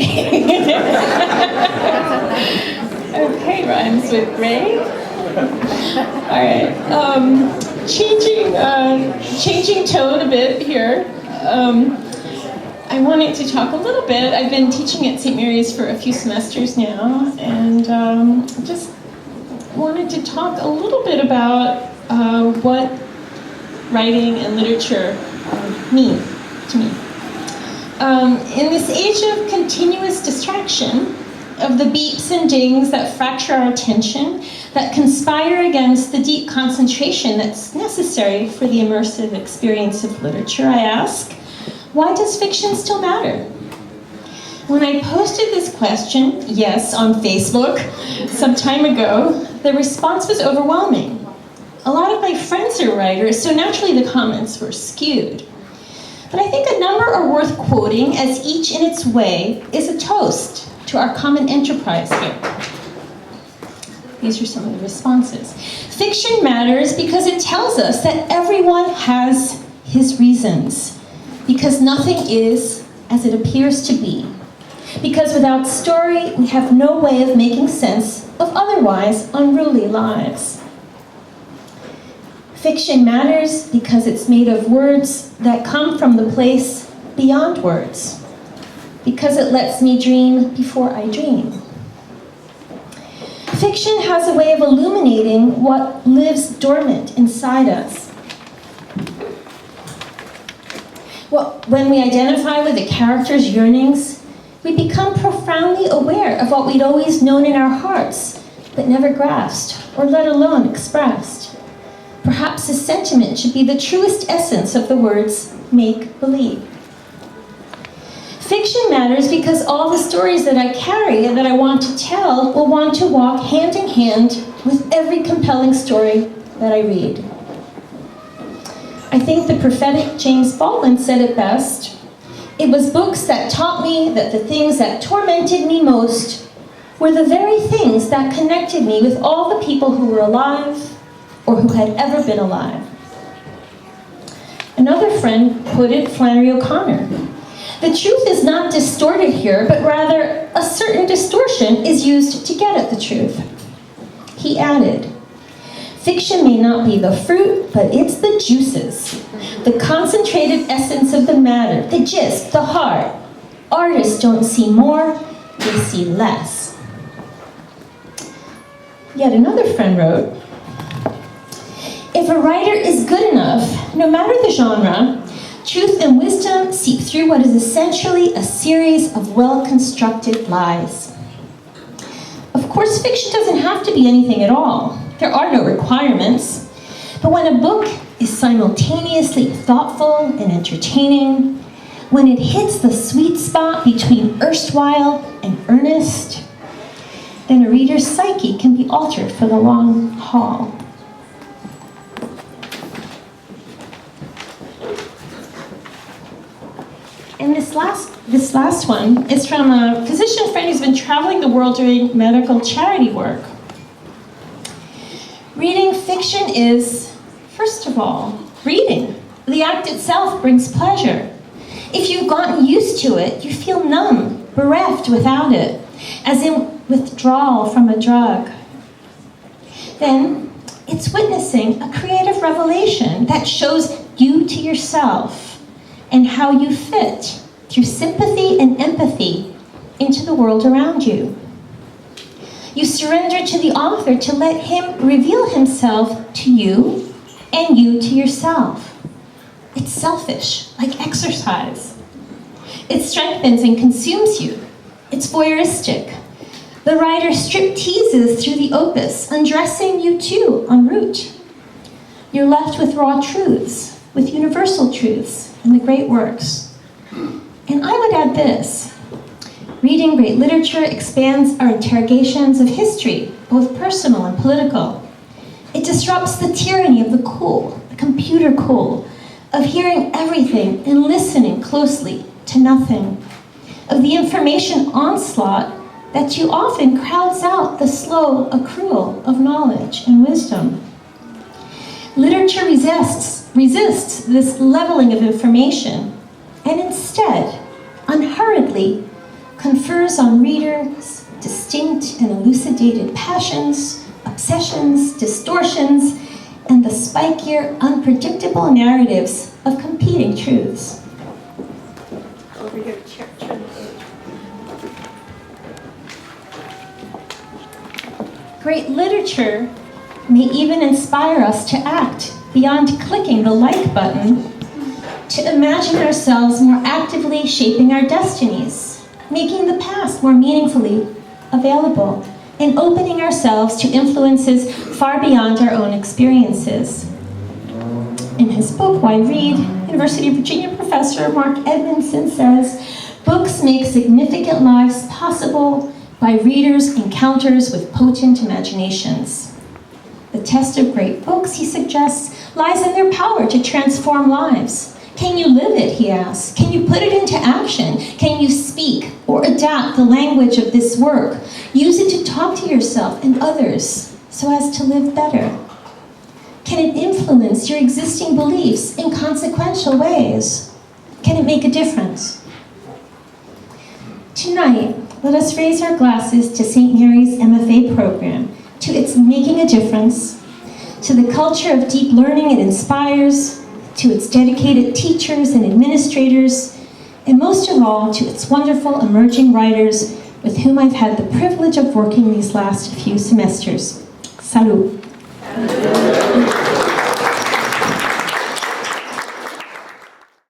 gray. Okay, rhymes with gray. All right. Changing tone a bit here. I wanted to talk a little bit. I've been teaching at St. Mary's for a few semesters now, and just wanted to talk a little bit about what writing and literature mean to me. In this age of continuous distraction, of the beeps and dings that fracture our attention, that conspire against the deep concentration that's necessary for the immersive experience of literature, I ask, why does fiction still matter? When I posted this question, yes, on Facebook, some time ago, the response was overwhelming. A lot of my friends are writers, so naturally the comments were skewed. But I think a number are worth quoting, as each in its way is a toast to our common enterprise here. These are some of the responses. Fiction matters because it tells us that everyone has his reasons, because nothing is as it appears to be, because without story, we have no way of making sense of otherwise unruly lives. Fiction matters because it's made of words that come from the place beyond words, because it lets me dream before I dream. Fiction has a way of illuminating what lives dormant inside us. Well, when we identify with the character's yearnings, we become profoundly aware of what we'd always known in our hearts, but never grasped, or let alone expressed. Perhaps this sentiment should be the truest essence of the words make-believe. Fiction matters because all the stories that I carry and that I want to tell will want to walk hand in hand with every compelling story that I read. I think the prophetic James Baldwin said it best. It was books that taught me that the things that tormented me most were the very things that connected me with all the people who were alive or who had ever been alive. Another friend quoted Flannery O'Connor. The truth is not distorted here, but rather a certain distortion is used to get at the truth. He added, fiction may not be the fruit, but it's the juices, the concentrated essence of the matter, the gist, the heart. Artists don't see more, they see less. Yet another friend wrote, if a writer is good enough, no matter the genre, truth and wisdom seep through what is essentially a series of well-constructed lies. Of course, fiction doesn't have to be anything at all. There are no requirements. But when a book is simultaneously thoughtful and entertaining, when it hits the sweet spot between erstwhile and earnest, then a reader's psyche can be altered for the long haul. And this last one is from a physician friend who's been traveling the world doing medical charity work. Reading fiction is, first of all, reading. The act itself brings pleasure. If you've gotten used to it, you feel numb, bereft without it, as in withdrawal from a drug. Then, it's witnessing a creative revelation that shows you to yourself and how you fit through sympathy and empathy into the world around you. You surrender to the author to let him reveal himself to you and you to yourself. It's selfish, like exercise. It strengthens and consumes you. It's voyeuristic. The writer strip teases through the opus, undressing you too en route. You're left with raw truths, with universal truths, and the great works. And I would add this. Reading great literature expands our interrogations of history, both personal and political. It disrupts the tyranny of the cool, the computer cool, of hearing everything and listening closely to nothing, of the information onslaught that too often crowds out the slow accrual of knowledge and wisdom. Literature resists this leveling of information, and instead, unhurriedly, confers on readers distinct and elucidated passions, obsessions, distortions, and the spikier, unpredictable narratives of competing truths. Over here, turn the page. Great literature may even inspire us to act beyond clicking the like button, to imagine ourselves more actively shaping our destinies, making the past more meaningfully available, and opening ourselves to influences far beyond our own experiences. In his book, Why Read?, University of Virginia professor Mark Edmondson says, books make significant lives possible by readers' encounters with potent imaginations. The test of great books, he suggests, lies in their power to transform lives. Can you live it, he asks? Can you put it into action? Can you speak or adapt the language of this work? Use it to talk to yourself and others so as to live better. Can it influence your existing beliefs in consequential ways? Can it make a difference? Tonight, let us raise our glasses to St. Mary's MFA program, to its making a difference, to the culture of deep learning it inspires, to its dedicated teachers and administrators, and most of all, to its wonderful emerging writers with whom I've had the privilege of working these last few semesters. Salud.